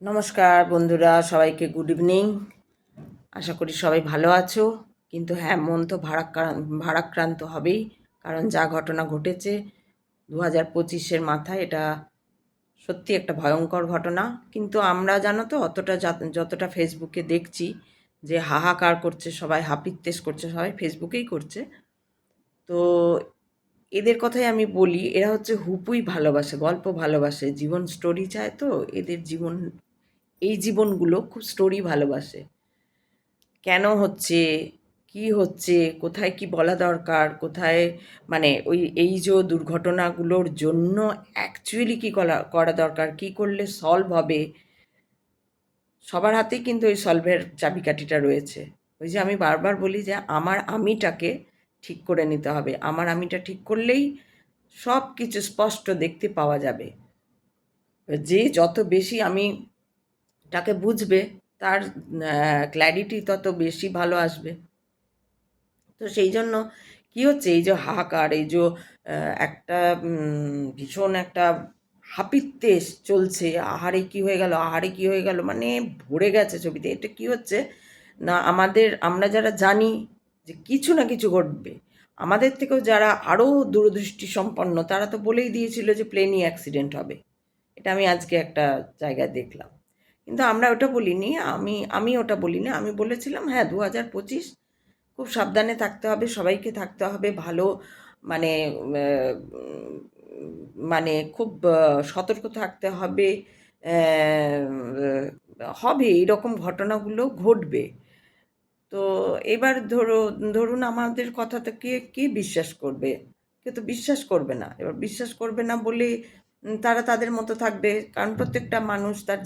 নমস্কার বন্ধুরা, সবাইকে গুড ইভিনিং। আশা করি সবাই ভালো আছো। কিন্তু হ্যাঁ, মন তো ভারাক্রান্ত হবেই, কারণ যা ঘটনা ঘটেছে 2025-এর মাথায়, এটা সত্যি একটা ভয়ঙ্কর ঘটনা। কিন্তু আমরা জানো তো যতটা ফেসবুকে দেখছি যে হাহাকার করছে সবাই, হাপিত্তেশ করছে সবাই, ফেসবুকেই করছে। তো এদের কথাই আমি বলি, এরা হচ্ছে হুপুই ভালোবাসে, গল্প ভালোবাসে, জীবন স্টোরি চায়। তো এদের এই জীবনগুলো খুব স্টোরি ভালোবাসে। কেন হচ্ছে, কি হচ্ছে, কোথায় কি বলা দরকার, কোথায় মানে এই যে দুর্ঘটনাগুলোর জন্য অ্যাকচুয়ালি কী করা দরকার, কি করলে সলভ হবে, সবার হাতেই কিন্তু ওই সলভের চাবিকাঠিটা রয়েছে। ওই যে আমি বারবার বলি যে আমার আমিটাকে ঠিক করে নিতে হবে। আমার আমিটা ঠিক করলেই সব কিছু স্পষ্ট দেখতে পাওয়া যাবে। যে যত বেশি আমিটাকে বুঝবে, তার ক্ল্যারিটি তত বেশি ভালো আসবে। তো সেই জন্য কী হচ্ছে, এই যে হাহাকার, এই যে একটা ভীষণ একটা হাপিত্তেশ চলছে, আহারে কী হয়ে গেল, আহারে কী হয়ে গেল, মানে ভরে গেছে ছবিতে। এটা কী হচ্ছে না, আমরা যারা জানি যে কিছু না কিছু ঘটবে, আমাদের থেকেও যারা আরও দূরদৃষ্টি সম্পন্ন, তারা তো বলেই দিয়েছিল যে প্লেনই অ্যাক্সিডেন্ট হবে। এটা আমি আজকে একটা জায়গায় দেখলাম। কিন্তু আমরা ওটা বলিনি, আমি ওটা বলিনি। আমি বলেছিলাম হ্যাঁ, 2025 খুব সাবধানে থাকতে হবে, সবাইকে থাকতে হবে ভালো, মানে মানে খুব সতর্ক থাকতে হবে। হবে, এরকম ঘটনাগুলো ঘটবে। তো এবার ধরুন আমাদের কথাটা কে বিশ্বাস করবে? কেউ তো বিশ্বাস করবে না। এবার বিশ্বাস করবে না বলে তারা তাদের মতো থাকবে। কারণ প্রত্যেকটা মানুষ তার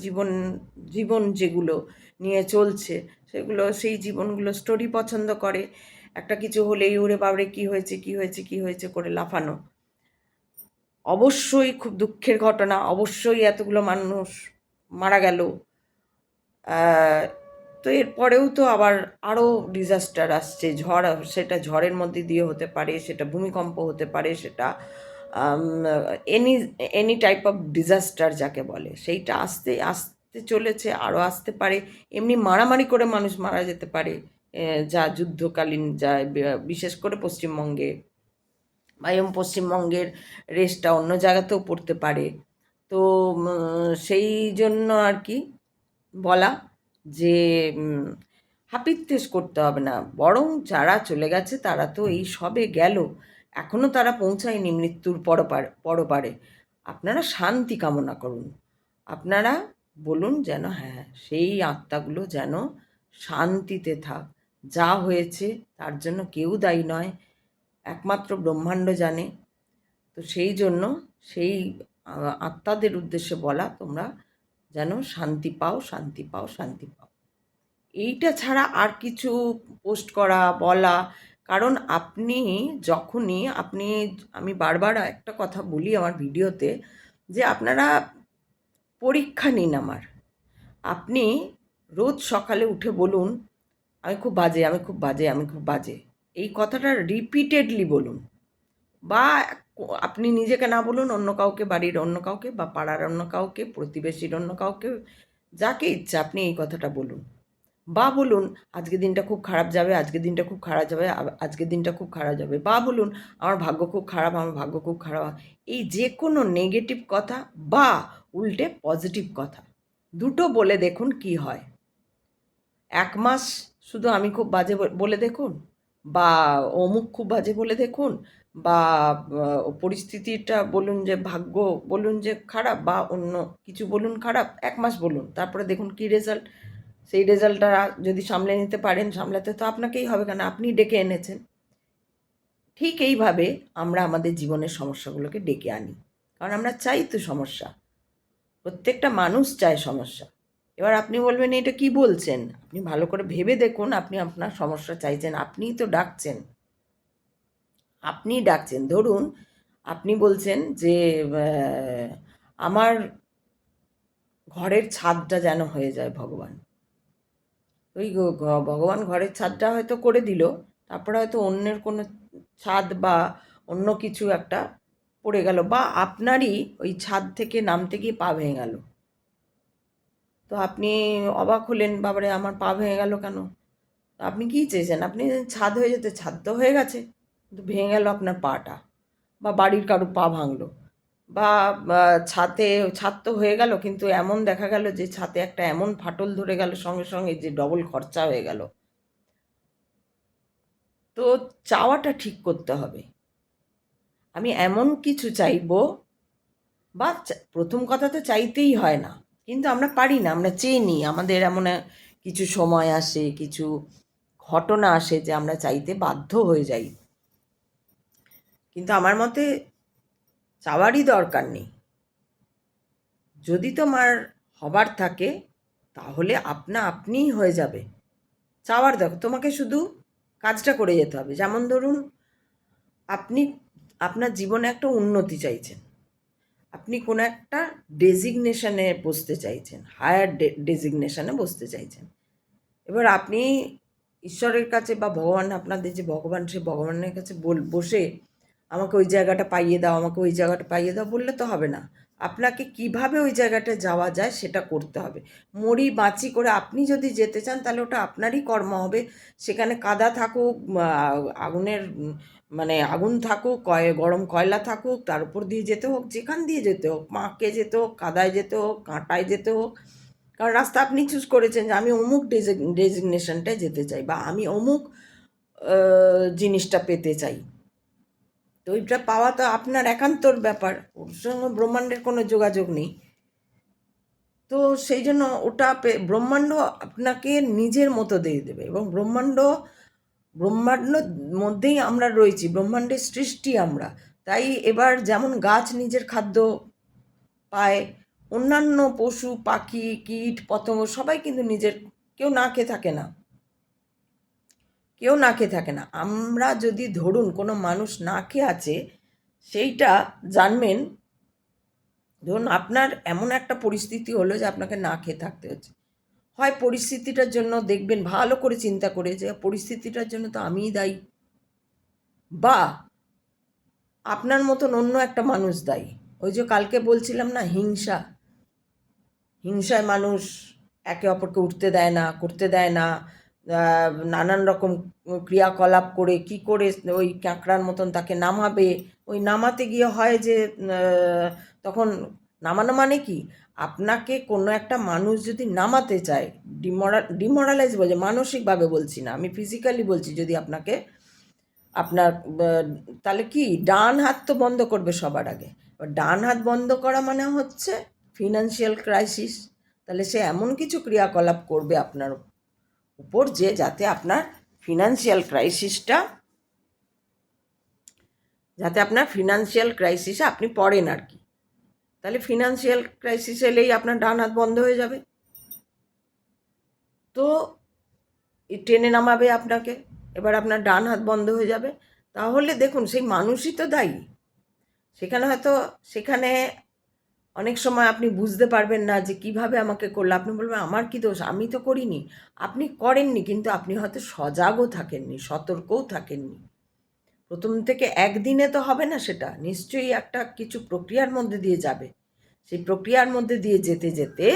জীবন যেগুলো নিয়ে চলছে, সেগুলো, সেই জীবনগুলো স্টোরি পছন্দ করে। একটা কিছু হলেই ওরে বাবারে কী হয়েছে, কী হয়েছে, কী হয়েছে করে লাফানো। অবশ্যই খুব দুঃখের ঘটনা, অবশ্যই এতগুলো মানুষ মারা গেল। তো এরপরেও তো আবার আরও ডিজাস্টার আসছে, সেটা ঝড়ের মধ্যে দিয়ে হতে পারে, সেটা ভূমিকম্প হতে পারে, সেটা any any type of disaster যাকে বলে, সেইটা আসতে আসতে চলেছে, আরও আসতে পারে। এমনি মারামারি করে মানুষ মারা যেতে পারে, যা যুদ্ধকালীন, যা বিশেষ করে পশ্চিমবঙ্গে, বা এবং পশ্চিমবঙ্গের রেশটা অন্য জায়গাতেও পড়তে পারে। তো সেই জন্য আর কি বলা যে হাপিত্তেশ করতে হবে না, বরং যারা চলে গেছে তারা তো এই সবে গেল, এখনও তারা পৌঁছায়নি মৃত্যুর পরপারে। আপনারা শান্তি কামনা করুন, আপনারা বলুন যেন হ্যাঁ, সেই আত্মাগুলো যেন শান্তিতে থাক। যা হয়েছে তার জন্য কেউ দায়ী নয়, একমাত্র ব্রহ্মাণ্ড জানে। তো সেই জন্য সেই আত্মাদের উদ্দেশ্যে বলা, তোমরা যেন শান্তি পাও, শান্তি পাও, শান্তি পাও। এইটা ছাড়া আর কিছু পোস্ট করা, বলা, কারণ আমি বারবার একটা কথা বলি আমার ভিডিওতে, যে আপনারা পরীক্ষা নিন আমার। আপনি রোজ সকালে উঠে বলুন আমি খুব বাজে, আমি খুব বাজে, আমি খুব বাজে, এই কথাটা রিপিটেডলি বলুন। বা আপনি নিজেকে না বলুন, অন্য কাউকে, বাড়ির অন্য কাউকে, বা পাড়ার অন্য কাউকে, প্রতিবেশীর অন্য কাউকে, যাকে ইচ্ছা আপনি এই কথাটা বলুন। বা বলুন আজকের দিনটা খুব খারাপ যাবে, আজকের দিনটা খুব খারাপ যাবে, আজকের দিনটা খুব খারাপ যাবে। বা বলুন আমার ভাগ্য খুব খারাপ, আমার ভাগ্য খুব খারাপ। এই যে কোনো নেগেটিভ কথা বা উল্টে পজিটিভ কথা দুটো বলে দেখুন কি হয়। 1 মাস শুধু আমি খুব বাজে বলে দেখুন, বা অমুক খুব বাজে বলে দেখুন, বা পরিস্থিতিটা বলুন যে ভাগ্য বলুন যে খারাপ, বা অন্য কিছু বলুন খারাপ, 1 মাস বলুন, তারপরে দেখুন কী রেজাল্ট। সেই রেজাল্টটা যদি সামলে নিতে পারেন, সামলাতে তো আপনাকেই হবে, কেন আপনি ডেকে এনেছেন। ঠিক এইভাবে আমরা আমাদের জীবনের সমস্যাগুলোকে ডেকে আনি, কারণ আমরা চাই তো সমস্যা, প্রত্যেকটা মানুষ চায় সমস্যা। এবার আপনি বলবেন এটা কি বলছেন, আপনি ভালো করে ভেবে দেখুন, আপনি আপনার সমস্যা চাইছেন, আপনিই তো ডাকছেন, ধরুন আপনি বলছেন যে আমার ঘরের ছাদটা যেন হয়ে যায় ভগবান। ওই ভগবান ঘরের ছাদটা হয়তো করে দিল, তারপরে হয়তো অন্যের কোনো ছাদ বা অন্য কিছু একটা পড়ে গেল, বা আপনারই ওই ছাদ থেকে নামতে গিয়ে পা ভেঙে গেল। তো আপনি অবাক হলেন, বাবারে আমার পা ভেঙে গেল কেন? তো আপনি কী চেয়েছেন? আপনি ছাদ হয়ে যেতে, ছাদ তো হয়ে গেছে, কিন্তু ভেঙে গেল আপনার পাটা, বা বাড়ির কারো পা ভাঙলো, বা ছাদ তো হয়ে গেল, কিন্তু এমন দেখা গেল যে ছাদে একটা এমন ফাটল ধরে গেল সঙ্গে সঙ্গে যে ডবল খরচা হয়ে গেল। তো চাওয়াটা ঠিক করতে হবে। আমি এমন কিছু চাইবো, বা প্রথম কথা তো চাইতেই হয় না, কিন্তু আমরা পারি না, আমরা চেয়ে নিই। আমাদের এমন কিছু সময় আসে, কিছু ঘটনা আসে যে আমরা চাইতে বাধ্য হয়ে যাই। কিন্তু আমার মতে চাওয়ারই দরকার নেই। যদি তোমার হবার থাকে তাহলে আপনিই হয়ে যাবে। চাওয়ার দেখো, তোমাকে শুধু কাজটা করে যেতে হবে। যেমন ধরুন, আপনি আপনার জীবনে একটা উন্নতি চাইছেন, আপনি কোনো একটা ডেজিগনেশনে বসতে চাইছেন, হায়ার ডেজিগনেশনে বসতে চাইছেন। এবার আপনি ঈশ্বরের কাছে বা ভগবান, আপনাদের যে ভগবান, সে ভগবানের কাছে বসে আমাকে ওই জায়গাটা পাইয়ে দাও, আমাকে ওই জায়গাটা পাইয়ে দাও বললে তো হবে না। আপনাকে কিভাবে ওই জায়গাটা যাওয়া যায় সেটা করতে হবে। মরি বাঁচি করে আপনি যদি যেতে চান তাহলে ওটা আপনারই কর্ম হবে। সেখানে কাদা থাকুক, আগুনের মানে আগুন থাকুক, গরম কয়লা থাকুক, তার উপর দিয়ে যেতে হোক, যেখান দিয়ে যেতে হোক, পাঁকে যেতে হোক, কাদায় যেতে হোক, কাঁটায় যেতে হোক, কারণ রাস্তা আপনি চুজ করেছেন যে আমি অমুক ডেজিগনেশনটায় যেতে চাই, বা আমি অমুক জিনিসটা পেতে চাই। তো ওইটা পাওয়া তো আপনার একান্তর ব্যাপার, ওর সঙ্গে ব্রহ্মাণ্ডের কোনো যোগাযোগ নেই। তো সেই জন্য ওটা ব্রহ্মাণ্ড আপনাকে নিজের মতো দিয়ে দেবে, এবং ব্রহ্মাণ্ড মধ্যেই আমরা রয়েছি, ব্রহ্মাণ্ডের সৃষ্টি আমরা। তাই এবার যেমন গাছ নিজের খাদ্য পায়, অন্যান্য পশু পাখি কীট পতঙ্গ সবাই কিন্তু নিজের, কেউ না খেয়ে থাকে না, কেউ না খেয়ে থাকে না। আমরা যদি ধরুন কোনো মানুষ না খেয়ে আছে, সেইটা জানবেন, ধরুন আপনার এমন একটা পরিস্থিতি হলো যে আপনাকে না খেয়ে থাকতে হচ্ছে, হয় পরিস্থিতিটার জন্য দেখবেন ভালো করে চিন্তা করে যে পরিস্থিতিটার জন্য তো আমিই দায়ী, বা আপনার মতন অন্য একটা মানুষ দায়ী। ওই যে কালকে বলছিলাম না, হিংসায় মানুষ একে অপরকে উঠতে দেয় না, করতে দেয় না, নানান রকম ক্রিয়াকলাপ করে কি করে ওই ক্যাঁকড়ার মতন তাকে নামাবে, ওই নামাতে গিয়ে হয় যে তখন নামানো মানে কি, আপনাকে কোনো একটা মানুষ যদি নামাতে চায়, ডিমোরালাইজ বলছে, মানসিকভাবে বলছি না, আমি ফিজিক্যালি বলছি, যদি আপনাকে আপনার তাহলে কি ডান হাত তো বন্ধ করবে সবার আগে। এবার ডান হাত বন্ধ করা মানে হচ্ছে ফিনান্সিয়াল ক্রাইসিস। তাহলে সে এমন কিছু ক্রিয়াকলাপ করবে আপনার উপর যে যাতে আপনার ফিনান্সিয়াল ক্রাইসিসটা, যাতে আপনার ফিনান্সিয়াল ক্রাইসিসে আপনি পড়েন আর কি। তাহলে ফিনান্সিয়াল ক্রাইসিস এলেই আপনার ডান হাত বন্ধ হয়ে যাবে, তো টেনে নামাবে আপনাকে, এবার আপনার ডান হাত বন্ধ হয়ে যাবে। তাহলে দেখুন, সেই মানুষই তো দায়ী। সেখানে অনেক সময় আপনি বুঝতে পারবেন না যে কিভাবে আমাকে করলো, আপনি বলবেন আমার কি দোষ, আমি তো করিনি। আপনি করেননি, কিন্তু আপনি হয়তো সজাগও থাকেননি, সতর্কও থাকেননি। প্রথম থেকে একদিনে তো হবে না, সেটা নিশ্চয়ই একটা কিছু প্রক্রিয়ার মধ্যে দিয়ে যাবে। সেই প্রক্রিয়ার মধ্যে দিয়ে যেতে যেতে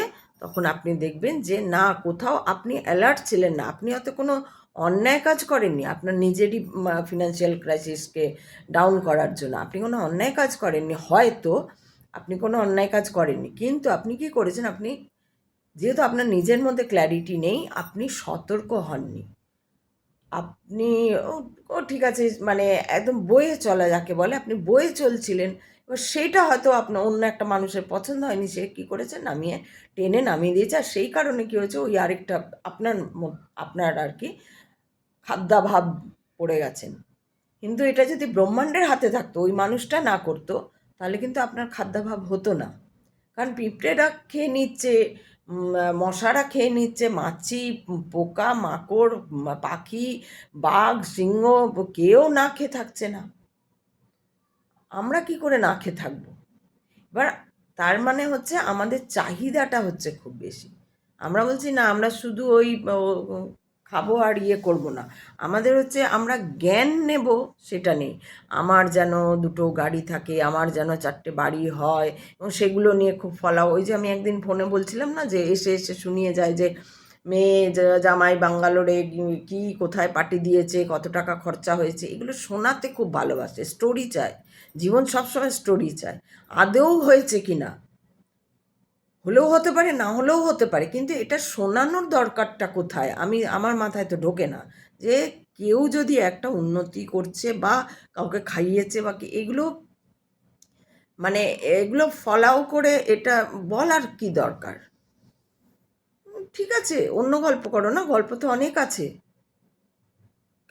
তখন আপনি দেখবেন যে না, কোথাও আপনি অ্যালার্ট ছিলেন না, আপনি হয়তো কোনো অন্যায় কাজ করেননি আপনার নিজেরই ফিনান্সিয়াল ক্রাইসিসকে ডাউন করার জন্য, আপনি কোনো অন্যায় কাজ করেননি, হয়তো আপনি কোনো অন্যায় কাজ করেননি, কিন্তু আপনি কি করেছেন, আপনি যেহেতু আপনার নিজের মধ্যে ক্ল্যারিটি নেই, আপনি সতর্ক হননি। আপনি ও ও ঠিক আছে, মানে একদম বয়ে চলা যাকে বলে, আপনি বয়ে চলছিলেন। এবার সেইটা হয়তো আপনার অন্য একটা মানুষের পছন্দ হয়নি, সে কী করেছে, টেনে নামিয়ে দিয়েছে। আর সেই কারণে কী হয়েছে, ওই আরেকটা আপনার আর কি খাদ্যাভাব পড়ে গেছেন। কিন্তু এটা যদি ব্রহ্মাণ্ডের হাতে থাকতো, ওই মানুষটা না করতো, তাহলে কিন্তু আপনার খাদ্যাভাব হতো না। কারণ পিঁপড়েরা খেয়ে নিচ্ছে, মশারা খেয়ে নিচ্ছে, মাছি, পোকা মাকড়, পাখি, বাঘ, সিংহ, কেউ না খেয়ে থাকছে না। আমরা কি করে না খেয়ে থাকবো? এবার তার মানে হচ্ছে আমাদের চাহিদাটা হচ্ছে খুব বেশি। আমরা বলছি না, আমরা শুধু ওই খাবো আর ইয়ে করবো না। আমাদের হচ্ছে আমরা জ্ঞান নেব সেটা নেই। আমার যেন দুটো গাড়ি থাকে, আমার যেন চারটে বাড়ি হয়, এবং সেগুলো নিয়ে খুব ফলাও। ওই যে আমি একদিন ফোনে বলছিলাম না, যে এসে এসে শুনিয়ে যায় যে মেয়ে জামাই বাঙ্গালোরে কি কোথায় পার্টি দিয়েছে, কত টাকা খরচা হয়েছে, এগুলো শোনাতে খুব ভালোবাসে, স্টোরি চায়। জীবন সবসময় স্টোরি চায়। আদৌ হয়েছে কি না, হলেও হতে পারে, না হলেও হতে পারে, কিন্তু এটা শোনানোর দরকারটা কোথায়, আমার মাথায় তো ঢোকে না। যে কেউ যদি একটা উন্নতি করছে বা কাউকে খাইয়েছে বা কি, এগুলো মানে এগুলো ফলাও করে এটা বলার কি দরকার? ঠিক আছে, অন্য গল্প করো না, গল্প তো অনেক আছে।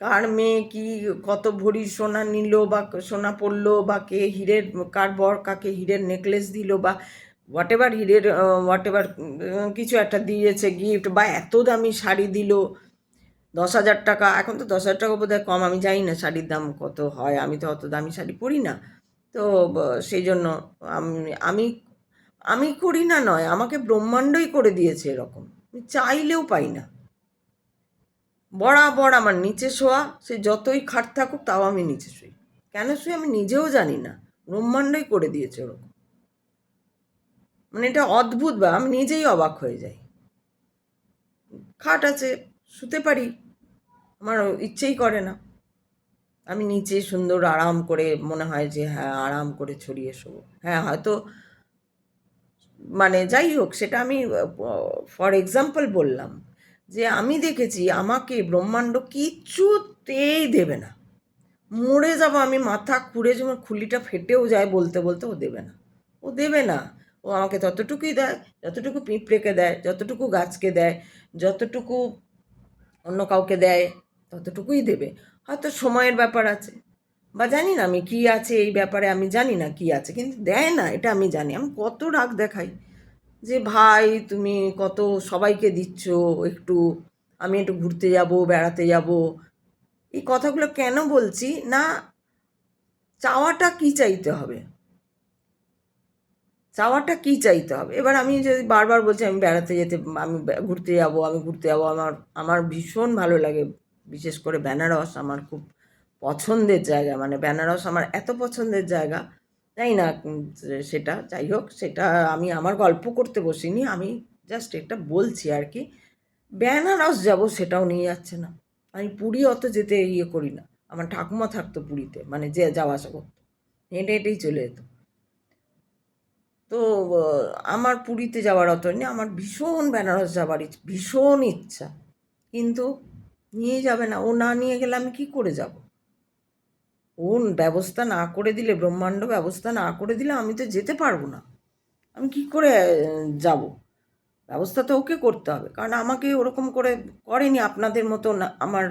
কার মেয়ে কি কত ভরি সোনা নিল বা সোনা পরলো, বা কে হীরের, কার বর কাকে হীরের নেকলেস দিল, বা হোয়াট এভার হীরের হোয়াট এভার কিছু একটা দিয়েছে গিফট, বা এত দামি শাড়ি দিল 10,000 টাকা। এখন তো 10,000 টাকা বোধহয় কম, আমি জানি না শাড়ির দাম কত হয়, আমি তো অত দামি শাড়ি পরি না। তো সেই জন্য আমি আমি আমি করি না নয়, আমাকে ব্রহ্মাণ্ডই করে দিয়েছে এরকম, আমি চাইলেও পাই না। বরাবর আমার নিচে শোয়া, সে যতই খাট থাকুক তাও আমি নিচে শুই। কেন শুই আমি নিজেও জানি না, ব্রহ্মাণ্ডই করে দিয়েছে ওরকম। মানে এটা অদ্ভুত, বা আমি নিজেই অবাক হয়ে যাই। খাট আছে, শুতে পারি, আমার ইচ্ছেই করে না। আমি নিচে সুন্দর আরাম করে, মনে হয় যে হ্যাঁ আরাম করে ছড়িয়ে শোবো। হ্যাঁ হয়তো, মানে যাই হোক, সেটা আমি ফর এক্সাম্পল বললাম, যে আমি দেখেছি আমাকে ব্রহ্মাণ্ড কিচ্ছুতেই দেবে না। মরে যাবো আমি, মাথা খুঁড়ে যখন খুলিটা ফেটেও যায় বলতে বলতে, ও দেবে না, ও দেবে না। ও আমাকে ততটুকুই দেয় যতটুকু পিঁপড়েকে দেয়, যতটুকু গাছকে দেয়, যতটুকু অন্য কাউকে দেয়, ততটুকুই দেবে। হয়তো সময়ের ব্যাপার আছে, বা জানি না আমি কী আছে এই ব্যাপারে, আমি জানি না কী আছে, কিন্তু দেয় না এটা আমি জানি। আমি কত রাগ দেখাই যে ভাই তুমি কত সবাইকে দিচ্ছ, একটু আমি একটু ঘুরতে যাব, বেড়াতে যাব। এই কথাগুলো কেন বলছি না, চাওয়াটা কি চাইতে হবে, চাওয়াটা কি চাইতে হবে। এবার আমি যদি বারবার বলছি আমি বেড়াতে যেতে, আমি ঘুরতে যাব, আমি ঘুরতে যাব, আমার আমার ভীষণ ভালো লাগে। বিশেষ করে বেনারস আমার খুব পছন্দের জায়গা, মানে বেনারস আমার এত পছন্দের জায়গা, জানি না সেটা যাই হোক, সেটা আমি আমার গল্প করতে বসিনি, আমি জাস্ট এটা বলছি আর কি। বেনারস যাব সেটাও নিয়ে যাচ্ছে না। আমি পুরী অত যেতে ইয়ে করি না, আমার ঠাকুমা থাকতো পুরীতে, মানে যে যাওয়া আসা করতো, হেঁটে হেঁটেই চলে যেত। তো আমার পুরীতে যাওয়ার অত নেই, আমার ভীষণ বেনারস যাবার ভীষণ ইচ্ছা, কিন্তু নিয়ে যাবে না। ও না নিয়ে গেলে আমি কী করে যাব? ও ব্যবস্থা না করে দিলে, ব্রহ্মাণ্ড ব্যবস্থা না করে দিলে আমি তো যেতে পারবো না। আমি কী করে যাব? ব্যবস্থা তো ওকে করতে হবে, কারণ আমাকে ওরকম করে করেনি আপনাদের মতো না। আমার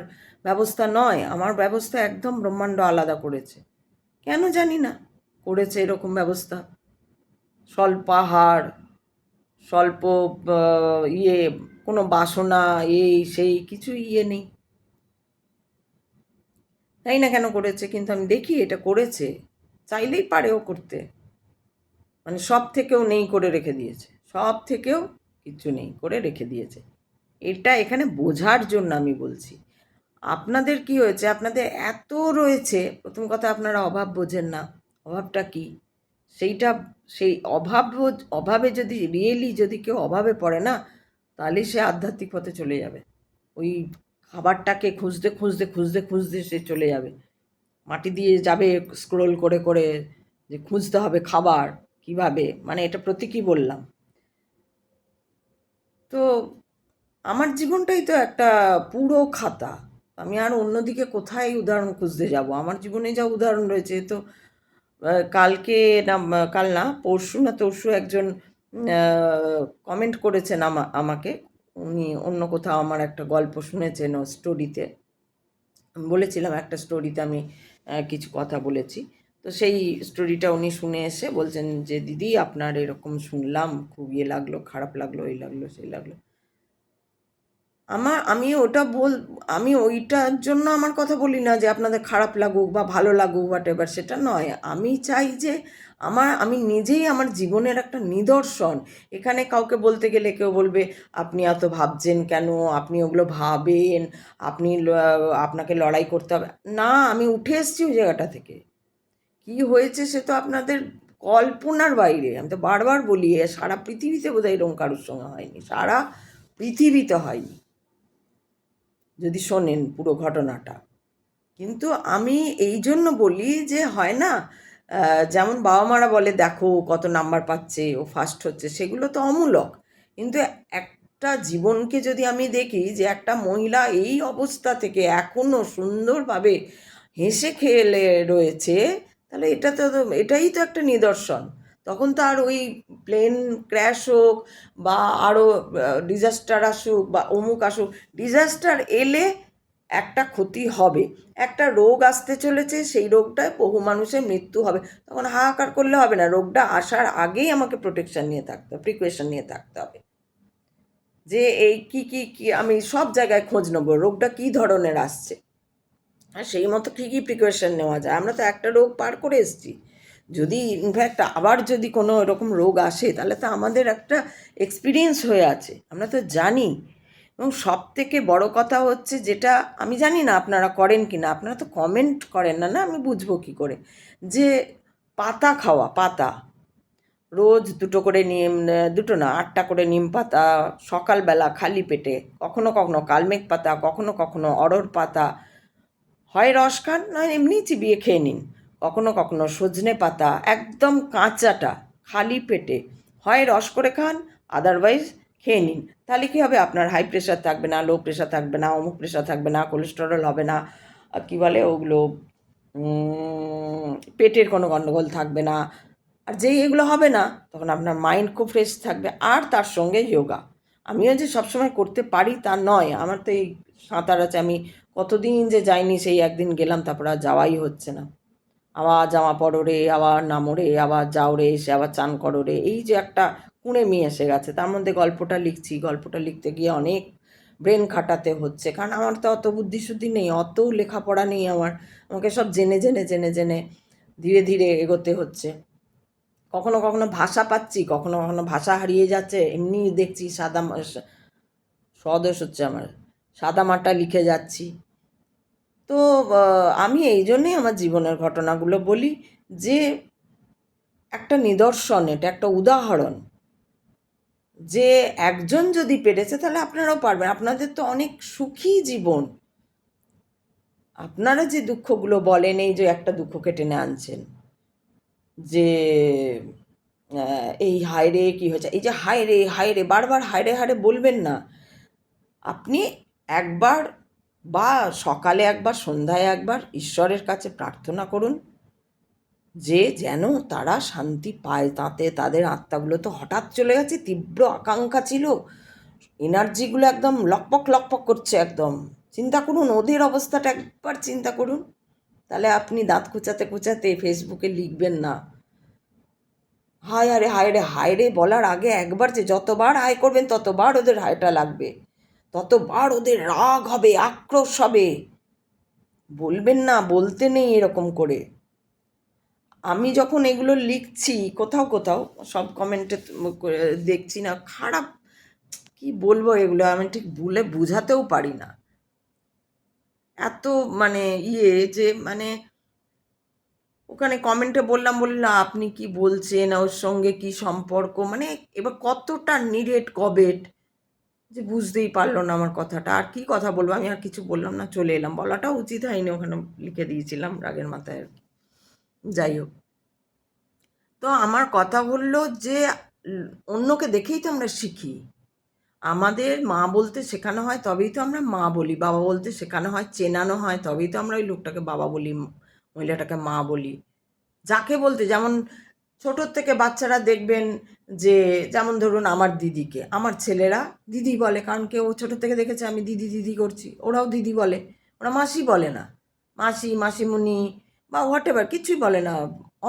ব্যবস্থা নয়, আমার ব্যবস্থা একদম ব্রহ্মাণ্ড আলাদা করেছে। কেন জানি না করেছে এরকম ব্যবস্থা। স্বল্পাহার, স্বল্প ইয়ে, কোনো বাসনা, এই সেই কিছু ইয়ে নেই। তাই না কেন করেছে, কিন্তু আমি দেখি এটা করেছে, চাইলেই পারেও করতে। মানে সব থেকেও নেই করে রেখে দিয়েছে, সব থেকেও কিচ্ছু নেই করে রেখে দিয়েছে। এটা এখানে বোঝার জন্য আমি বলছি। আপনাদের কি হয়েছে, আপনাদের এত রয়েছে, প্রথম কথা আপনারা অভাব বোঝেন না। অভাবটা কি সেইটা, সেই অভাবে যদি রিয়েলি যদি কেউ অভাবে পড়ে না, তাহলে সে আধ্যাত্মিক পথে চলে যাবে। ওই খাবারটাকে খুঁজতে খুঁজতে খুঁজতে খুঁজতে সে চলে যাবে, মাটি দিয়ে যাবে স্ক্রোল করে করে, যে খুঁজতে হবে খাবার কিভাবে, মানে এটা প্রতীকী বললাম। তো আমার জীবনটাই তো একটা পুরো খাতা, আমি আর অন্যদিকে কোথায় উদাহরণ খুঁজতে যাব? আমার জীবনে যা উদাহরণ রয়েছে, তো কালকে না, কাল না, পরশু না তরশু একজন কমেন্ট করেছেন আমাকে। উনি অন্য কোথাও আমার একটা গল্প শুনেছেন ও স্টোরিতে, আমি বলেছিলাম একটা স্টোরিতে আমি কিছু কথা বলেছি। তো সেই স্টোরিটা উনি শুনে এসে বলছেন যে দিদি আপনার এরকম শুনলাম, খুব ইয়ে লাগলো, খারাপ লাগলো, এই লাগলো সেই লাগলো। আমি ওইটার জন্য আমার কথা বলি না যে আপনাদের খারাপ লাগুক বা ভালো লাগুক হোয়াট এভার, সেটা নয়। আমি চাই যে আমি নিজেই আমার জীবনের একটা নিদর্শন। এখানে কাউকে বলতে গেলে কেউ বলবে আপনি এত ভাবছেন কেন, আপনি ওগুলো ভাবেন, আপনাকে লড়াই করতে হবে না। আমি উঠে এসেছি ওই জায়গাটা থেকে। কি হয়েছে সে তো আপনাদের কল্পনার বাইরে। আমি তো বারবার বলি, সারা পৃথিবীতে বোধহয় এরকম কারোর সঙ্গে হয়নি, সারা পৃথিবীতে হয়নি যদি শোনেন পুরো ঘটনাটা। কিন্তু আমি এই জন্য বলি যে হয় না, যেমন বাবা মারা বলে দেখো কত নাম্বার পাচ্ছে, ও ফার্স্ট হচ্ছে, সেগুলো তো অমূলক। কিন্তু একটা জীবনকে যদি আমি দেখি যে একটা মহিলা এই অবস্থা থেকে এখনও সুন্দরভাবে হেসে খেলে রয়েছে, তাহলে এটাই তো একটা নিদর্শন। তখন তো আর ওই প্লেন ক্র্যাশ হোক বা আরও ডিজাস্টার আসুক বা অমুক আসুক, ডিজাস্টার এলে একটা ক্ষতি হবে, একটা রোগ আসতে চলেছে, সেই রোগটায় বহু মানুষের মৃত্যু হবে, তখন হাহাকার করলে হবে না। রোগটা আসার আগেই আমাকে প্রোটেকশন নিয়ে থাকতে হবে, প্রিকশন নিয়ে থাকতে হবে, যে এই কি কি কি আমি সব জায়গায় খোঁজ নেবো রোগটা কী ধরনের আসছে, আর সেই মতো কী কী প্রিকশন নেওয়া যায়। আমরা তো একটা রোগ পার করে এসেছি, যদি ইনফ্যাক্ট আবার যদি কোনো এরকম রোগ আসে তাহলে তো আমাদের একটা এক্সপিরিয়েন্স হয়ে আছে, আমরা তো জানি। এবং সব থেকে বড় কথা হচ্ছে, যেটা আমি জানি না আপনারা করেন কি না, আপনারা তো কমেন্ট করেন না, না আমি বুঝবো কী করে, যে পাতা খাওয়া, পাতা রোজ দুটো করে নিম, দুটো না 8টা করে নিম পাতা সকালবেলা খালি পেটে, কখনো কখনো কালমেঘ পাতা, কখনো কখনো অড়হর পাতা, হয় রস খান নয় এমনি চিবিয়ে খেয়ে নিন, কখনো কখনো সজনে পাতা একদম কাঁচাটা খালি পেটে হয় রস করে খান, আদারওয়াইজ খেয়ে নিন। তাহলে কী হবে, আপনার হাই প্রেশার থাকবে না, লো প্রেশার থাকবে না, অমুক প্রেশার থাকবে না, কোলেস্টেরল হবে না, কী বলে ওগুলো, পেটের কোনো গণ্ডগোল থাকবে না। আর যেই এগুলো হবে না তখন আপনার মাইন্ড খুব ফ্রেশ থাকবে। আর তার সঙ্গে যোগা, আমিও যে সবসময় করতে পারি তা নয়, আমার তো এই সাঁতার আছে, আমি কতদিন যে যাইনি, সেই একদিন গেলাম, তারপর আর যাওয়াই হচ্ছে না। আবার জামা পরো রে, আবার নামো রে, আবার যাও রে, এসে আবার চান করো রে, এই যে একটা কুঁড়েমি এসে গেছে। তার মধ্যে গল্পটা লিখছি, গল্পটা লিখতে গিয়ে অনেক ব্রেন খাটাতে হচ্ছে, কারণ আমার তো অত বুদ্ধিশুদ্ধি নেই, অত লেখাপড়া নেই আমার, আমাকে সব জেনে জেনে জেনে জেনে ধীরে ধীরে এগোতে হচ্ছে। কখনো কখনো ভাষা পাচ্ছি, কখনো কখনো ভাষা হারিয়ে যাচ্ছে, এমনি দেখছি সদোষ হচ্ছে আমার, সাদামাটা লিখে যাচ্ছি। তো আমি এই জন্যেই আমার জীবনের ঘটনাগুলো বলি, যে একটা নিদর্শন, এটা একটা উদাহরণ, যে একজন যদি পেরেছে তাহলে আপনারাও পারবেন। আপনাদের তো অনেক সুখী জীবন, আপনারা যে দুঃখগুলো বলেন, এই যে একটা দুঃখকে টেনে আনছেন, যে এই হায় রে কী হয়েছে, এই যে হায় রে হায় রে বারবার হায় রে হায় রে বলবেন না। আপনি একবার বা সকালে একবার সন্ধ্যায় একবার ঈশ্বরের কাছে প্রার্থনা করুন, যে যেন তারা শান্তি পায়, তাতে তাদের আত্মাগুলো তো হঠাৎ চলে গেছে, তীব্র আকাঙ্ক্ষা ছিল, এনার্জিগুলো একদম লকপক লকপক করছে একদম। চিন্তা করুন ওদের অবস্থাটা, একবার চিন্তা করুন, তাহলে আপনি দাঁত কুচাতে কুচাতে ফেসবুকে লিখবেন না হায় আরে হায় রে বলার আগে একবার, যে যতবার হায় করবেন ততবার ওদের হায়টা লাগবে, ততবার ওদের রাগ হবে, আক্রোশ হবে। বলবেন না, বলতে নেই এরকম করে। আমি যখন এগুলো লিখছি কোথাও কোথাও সব কমেন্টে দেখছি না, খারাপ কি বলবো, এগুলো আমি ঠিক বুঝাতেও পারি না, এত মানে যে মানে ওখানে কমেন্টে বললাম আপনি কি বলছেন, ওর সঙ্গে কি সম্পর্ক, মানে এবার কতটা নিরেট কবেট, যে বুঝতেই পারলো না আমার কথাটা। আর কি কথা বলবো, আমি আর কিছু বললাম না, চলে এলাম, বলাটাও উচিত হয়নি, ওখানে লিখে দিয়েছিলাম রাগের মাথায় আর কি। যাই হোক, তো আমার কথা বললো যে অন্যকে দেখেই তো আমরা শিখি, আমাদের মা বলতে শেখানো হয় তবেই তো আমরা মা বলি, বাবা বলতে শেখানো হয়, চেনানো হয় তবেই তো আমরা ওই লোকটাকে বাবা বলি, মহিলাটাকে মা বলি। যাকে বলতে, যেমন ছোটোর থেকে বাচ্চারা দেখবেন, যে যেমন ধরুন আমার দিদিকে আমার ছেলেরা দিদি বলে, কারণ কেউ ছোটো থেকে দেখেছে আমি দিদি দিদি করছি, ওরাও দিদি বলে, ওরা মাসি বলে না, মাসি মাসিমণি বা হোয়াট এভার কিছুই বলে না।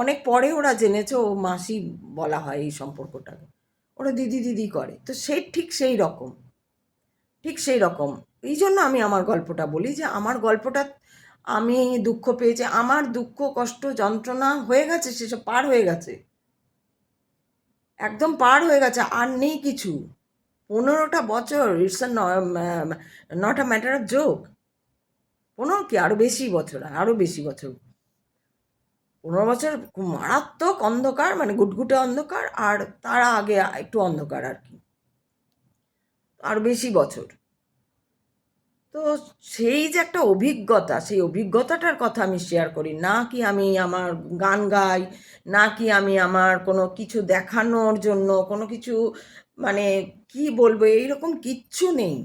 অনেক পরে ওরা জেনেছে ও মাসি বলা হয় এই সম্পর্কটাকে, ওরা দিদি দিদি করে, তো ঠিক সেই রকম। ঠিক সেই রকম। এই জন্য আমি আমার গল্পটা বলি, যে আমার গল্পটা, আমি দুঃখ পেয়েছি, আমার দুঃখ কষ্ট যন্ত্রণা হয়ে গেছে, সেসব পার হয়ে গেছে, একদম পার হয়ে গেছে, আর নেই কিছু। 15টা বছর, it's not a matter of joke. 15 কি, আরও বেশি বছর, আরও বেশি বছর। 15 বছর খুব মারাত্মক অন্ধকার, মানে গুটগুটে অন্ধকার, আর তার আগে একটু অন্ধকার আর কি, আর বেশি বছর। তো সেই যে একটা অভিজ্ঞতা, সেই অভিজ্ঞতাটার কথা আমি শেয়ার করি, না কি আমি আমার গান গাই, না কি আমি আমার কোনো কিছু দেখানোর জন্য কোনো কিছু, মানে কি বলবো, এইরকম কিচ্ছু নেই।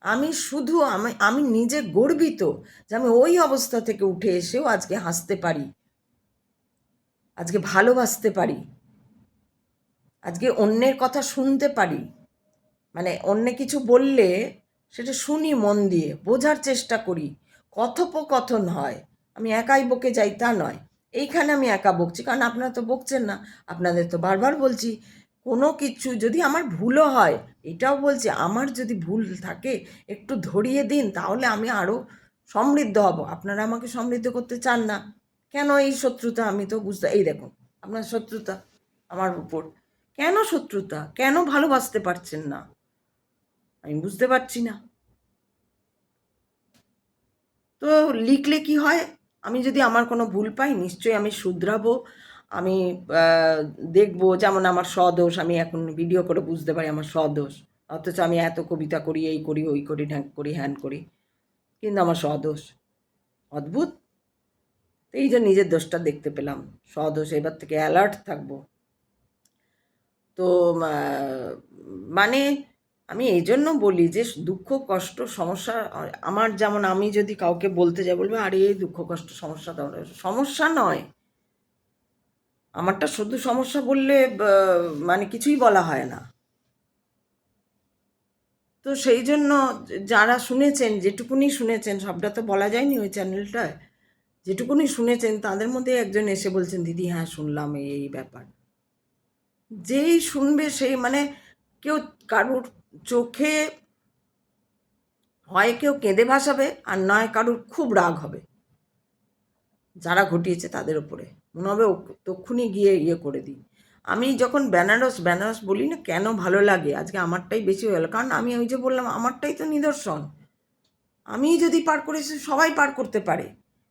আমি শুধু আমি আমি নিজে গর্বিত যে আমি ওই অবস্থা থেকে উঠে এসেও আজকে হাসতে পারি, আজকে ভালোবাসতে পারি, আজকে অন্যের কথা শুনতে পারি, মানে অন্য কিছু বললে সেটা শুনি, মন দিয়ে বোঝার চেষ্টা করি, কথোপকথন হয়। আমি একাই বকে যাই তা নয়। এইখানে আমি একা বকছি কারণ আপনারা তো বকছেন না, আপনাদের তো বারবার বলছি। কোনো কিছু যদি আমার ভুলও হয়, এটাও বলছি, আমার যদি ভুল থাকে একটু ধরিয়ে দিন, তাহলে আমি আরও সমৃদ্ধ হব। আপনারা আমাকে সমৃদ্ধ করতে চান না কেন? এই শত্রুতা আমি তো বুঝতে, এই দেখুন আপনার শত্রুতা আমার উপর, কেন শত্রুতা, কেন ভালোবাসতে পারছেন না, আমি বুঝতে পারছি না। তো লিখলে কি হয়, আমি যদি আমার কোনো ভুল পাই নিশ্চয়ই আমি শুধরাবো, আমি দেখব, যেমন আমার স্বদোষ, আমি এখন ভিডিও করে বুঝতে পারি আমার স্বদোষ, অথচ আমি এত কবিতা করি, এই করি, ওই করি, ঢ্যাঁক করি, হ্যান করি, কিন্তু আমার স্বদোষ। অদ্ভুত। এই যে নিজের দোষটা দেখতে পেলাম, স্বদোষ, এবার থেকে অ্যালার্ট থাকবো। তো মানে আমি এই জন্য বলি যে দুঃখ কষ্ট সমস্যা, আমার যেমন, আমি যদি কাউকে বলতে যাই বলবে আরে এই দুঃখ কষ্ট সমস্যা, সমস্যা নয়, আমারটা শুধু সমস্যা বললে মানে কিছুই বলা হয় না। তো সেই জন্য যারা শুনেছেন, যেটুকুনি শুনেছেন, সবটা তো বলা যায়নি ওই চ্যানেলটায়, যেটুকুনি শুনেছেন তাদের মধ্যে একজন এসে বলছেন দিদি হ্যাঁ শুনলাম এই এই ব্যাপার। যেই শুনবে সেই, মানে কেউ, কারুর চোখে হয় কেউ কেঁদে ভাসাবে, আর নয় কারুর খুব রাগ হবে যারা ঘটিয়েছে তাদের ওপরে, মনে হবে তক্ষুনি গিয়ে ইয়ে করে দিই। আমি যখন বেনারস বেনারস বলি না, কেন ভালো লাগে, আজকে আমারটাই বেশি হয়ে গেলো, কারণ আমি ওই যে বললাম আমারটাই তো নিদর্শন। আমি যদি পার করেছি সবাই পার করতে পারে,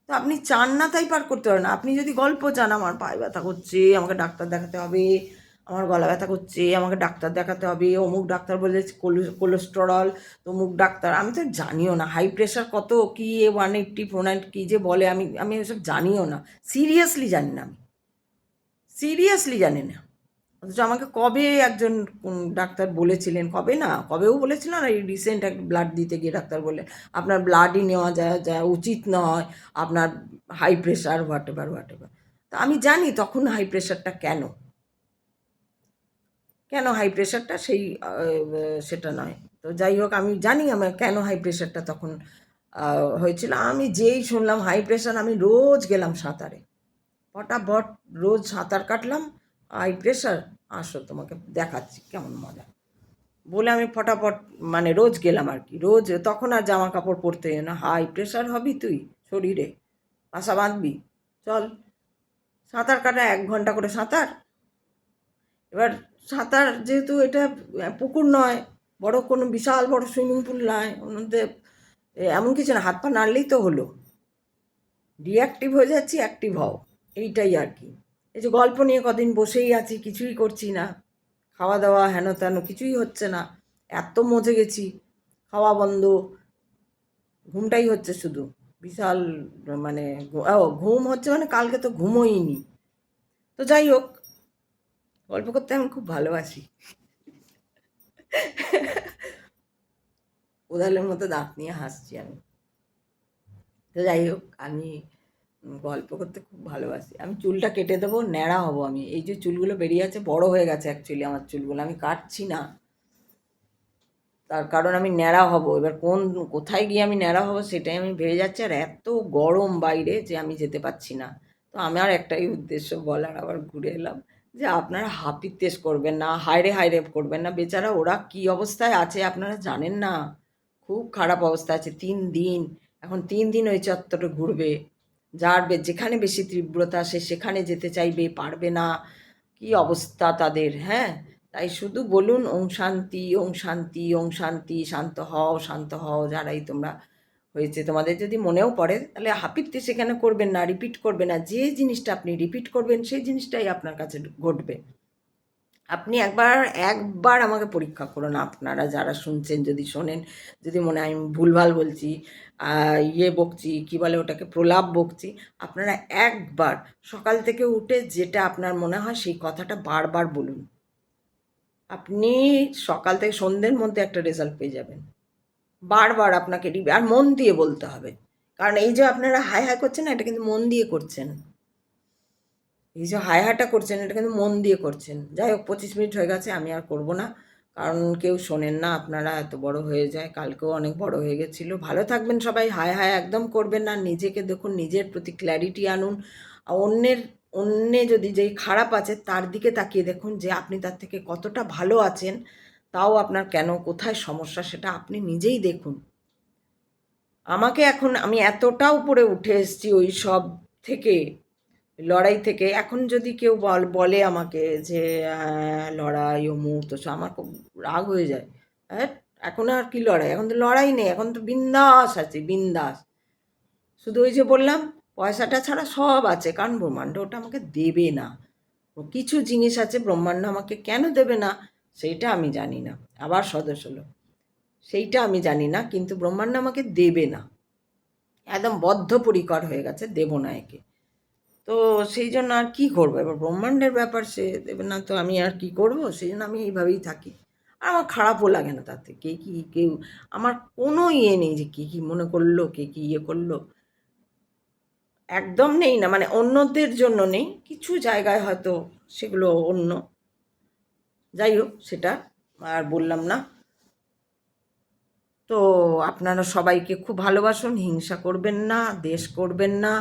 তো আপনি চান না তাই পার করতে পারেন না। আপনি যদি গল্প চান, আমার পায়ে ব্যথা করছে আমাকে ডাক্তার দেখাতে হবে, আমার গলা ব্যথা করছে আমাকে ডাক্তার দেখাতে হবে, অমুক ডাক্তার বলেছে কোলেস্টেরল, তমুক ডাক্তার, আমি তো জানিও না হাই প্রেশার কত, কী 180 490 কী যে বলে, আমি আমি এসব জানিও না, সিরিয়াসলি জানি না, আমি সিরিয়াসলি জানি না। অথচ আমাকে কবে একজন কোন ডাক্তার বলেছিলেন, কবে না, কবেও বলেছিলেন, আর এই রিসেন্ট এক ব্লাড দিতে গিয়ে ডাক্তার বললেন আপনার ব্লাডই নেওয়া যা উচিত নয়, আপনার high pressure, whatever whatever. তো আমি জানি তখন হাই প্রেশারটা কেন, কেন হাই প্রেশারটা, সেই সেটা নয়। তো যাই হোক, আমি জানি আমার কেন হাই প্রেশারটা তখন হয়েছিল। আমি যেই শুনলাম হাই প্রেশার, আমি রোজ গেলাম সাঁতারে, ফটাফট রোজ সাঁতার কাটলাম, হাই প্রেশার, আসো তোমাকে দেখাচ্ছি কেমন মজা, বলে আমি ফটাফট মানে রোজ গেলাম আর কি, রোজ। তখন আর জামা কাপড় পরতে না, হাই প্রেশার হবি তুই, শরীরে বাসা বাঁধবি, চল সাঁতার কাটা, 1 ঘন্টা করে সাঁতার। এবার সাঁতার যেহেতু এটা পুকুর নয়, বড় কোনো বিশাল বড় সুইমিং পুল নয়, ওর মধ্যে এমন কিছু না, হাত পা নাড়লেই তো হলো, ডিঅ্যাক্টিভ হয়ে যাচ্ছি, অ্যাক্টিভ হও, এইটাই আর কি। এই যে গল্প নিয়ে কদিন বসেই আছি, কিছুই করছি না, খাওয়া দাওয়া হেন তেন কিছুই হচ্ছে না, এত মজে গেছি, খাওয়া বন্ধ, ঘুমটাই হচ্ছে শুধু, বিশাল, মানে ঘুম হচ্ছে, মানে কালকে তো ঘুমোইনি। তো যাই হোক, গল্প করতে আমি খুব ভালোবাসি, উদাহরণের মতো দাঁত নিয়ে হাসছি আমি। তো যাই হোক, আমি গল্প করতে খুব ভালোবাসি। আমি চুলটা কেটে দেবো, ন্যাড়া হব আমি, এই যে চুলগুলো বেরিয়ে আছে, বড় হয়ে গেছে অ্যাকচুয়ালি আমার চুলগুলো, আমি কাটছি না, তার কারণ আমি ন্যাড়া হব। এবার কোথায় গিয়ে আমি ন্যাড়া হব সেটাই আমি ভেবে যাচ্ছি, আর এত গরম বাইরে যে আমি যেতে পারছি না। তো আমার একটাই উদ্দেশ্য বলার, আবার ঘুরে এলাম, যে আপনারা হাপিত্যেশ করবেন না, হায়রে হায়রে করবেন না, বেচারা ওরা কী অবস্থায় আছে আপনারা জানেন না, খুব খারাপ অবস্থা আছে 3 দিন। এখন 3 দিন ওই চত্বরে ঘুরবে, যার যেখানে বেশি তীব্রতা সে সেখানে যেতে চাইবে, পারবে না। কি অবস্থা তাদের, হ্যাঁ। তাই শুধু বলুন ওং শান্তি, ওং শান্তি, ওং শান্তি, শান্ত হও, শান্ত হও। যারাই তোমরা হয়েছে, তোমাদের যদি মনেও পড়ে তাহলে হাপিত্যে সেখানে করবেন না, রিপিট করবে না। যে জিনিসটা আপনি রিপিট করবেন সেই জিনিসটাই আপনার কাছে ঘটবে। আপনি একবার একবার আমাকে পরীক্ষা করুন, আপনারা যারা শুনছেন, যদি শোনেন, যদি মনে হয় আমি ভুলভাল বলছি, বকছি, কী বলে ওটাকে, প্রলাপ বকছি, আপনারা একবার সকাল থেকে উঠে যেটা আপনার মনে হয় সেই কথাটা বারবার বলুন। আপনি সকাল থেকে সন্ধ্যের মধ্যে একটা রেজাল্ট পেয়ে যাবেন। বারবার আপনাকে আর মন দিয়ে বলতে হবে, কারণ এই যে আপনারা হাই হাই করছেন না, এটা কিন্তু মন দিয়ে করছেন। এই যে হাই হাইটা করছেন এটা কিন্তু মন দিয়ে করছেন। যাই হোক, 25 মিনিট হয়ে গেছে, আমি আর করব না, কারণ কেউ শোনেন না, আপনারা এত বড় হয়ে যায়। কালকেও অনেক বড় হয়ে গেছিলো। ভালো থাকবেন সবাই, হাই হাই একদম করবেন না। নিজেকে দেখুন, নিজের প্রতি ক্ল্যারিটি আনুন। আর অন্যে যদি যেই খারাপ আছে তার দিকে তাকিয়ে দেখুন যে আপনি তার থেকে কতটা ভালো আছেন। তাও আপনার কেন, কোথায় সমস্যা সেটা আপনি নিজেই দেখুন। আমাকে এখন, আমি এতটা উপরে উঠে এসেছি ওই সব থেকে, লড়াই থেকে। এখন যদি কেউ বলে আমাকে যে লড়াই অমুক তো আমার খুব রাগ হয়ে যায়। হ্যাঁ, এখন আর কি লড়াই, এখন তো লড়াই নেই, এখন তো বিন্দাস আছি, বিন্দাস। শুধু ওই যে বললাম পয়সাটা ছাড়া সব আছে, কারণ ব্রহ্মাণ্ড ওটা আমাকে দেবে না। কিছু জিনিস আছে ব্রহ্মাণ্ড আমাকে কেন দেবে না সেইটা আমি জানি না। আবার সদস্য হলো, সেইটা আমি জানি না, কিন্তু ব্রহ্মাণ্ড আমাকে দেবে না, একদম বদ্ধপরিকর হয়ে গেছে, দেব না একে। তো সেই জন্য আর কী করবো, এবার ব্রহ্মাণ্ডের ব্যাপার, সে দেবে না তো আমি আর কি করবো। সেই জন্য আমি এইভাবেই থাকি। আর আমার খারাপও লাগে না তাতে, কে কী কেউ, আমার কোনো ইয়ে নেই যে কে কী মনে করলো, কে কী ইয়ে করলো, একদম নেই না। মানে অন্যদের জন্য নেই, কিছু জায়গায় হয়তো সেগুলো অন্য, যাই হোক সেটা আর বললাম না। তো আপনারা সবাইকে খুব ভালোবাসুন, হিংসা করবেন না, দ্বেষ করবেন না।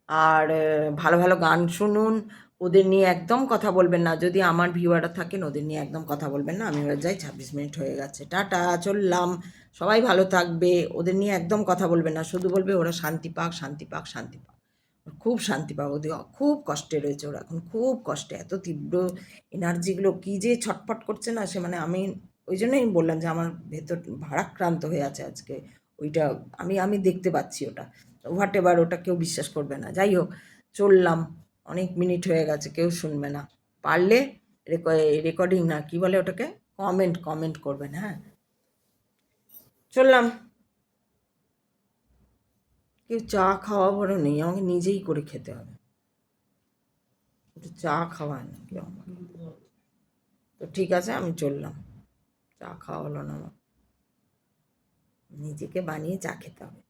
আর ভালো ভালো গান শুনুন। ওদের নিয়ে একদম কথা বলবেন না, যদি আমার ভিউয়াররা থাকেন ওদের নিয়ে একদম কথা বলবেন না। আমি এবার যাই, 26 মিনিট হয়ে গেছে, টাটা, চললাম। সবাই ভালো থাকবে, ওদের নিয়ে একদম কথা বলবেন না, শুধু বলবে ওরা শান্তি পাক, শান্তি পাক, শান্তি পাক। খুব শান্তি পাক, ওদের খুব কষ্টে রয়েছে, ওরা এখন খুব কষ্টে, এত তীব্র এনার্জিগুলো কী যে ছটফট করছে না, সে মানে আমি ওই জন্যই বললাম যে আমার ভেতর ভারাক্রান্ত হয়ে আছে আজকে। ওইটা আমি আমি দেখতে পাচ্ছি ওটা। হোয়াট এভার, ওটা কেউ বিশ্বাস করবে না। যাই হোক, চললাম, অনেক মিনিট হয়ে গেছে, কেউ শুনবে না। পারলে রেকর্ডিং না, কি বলে ওটাকে, কমেন্ট করবেন, হ্যাঁ। চললাম। কেউ চা খাওয়াবারও নেই, আমাকে নিজেই করে খেতে হবে। একটু চা খাওয়ায় না কেউ আমাকে। তো ঠিক আছে, আমি চললাম। চা খাওয়া হলো না আমার, নিজেকে বানিয়ে চা খেতে হবে।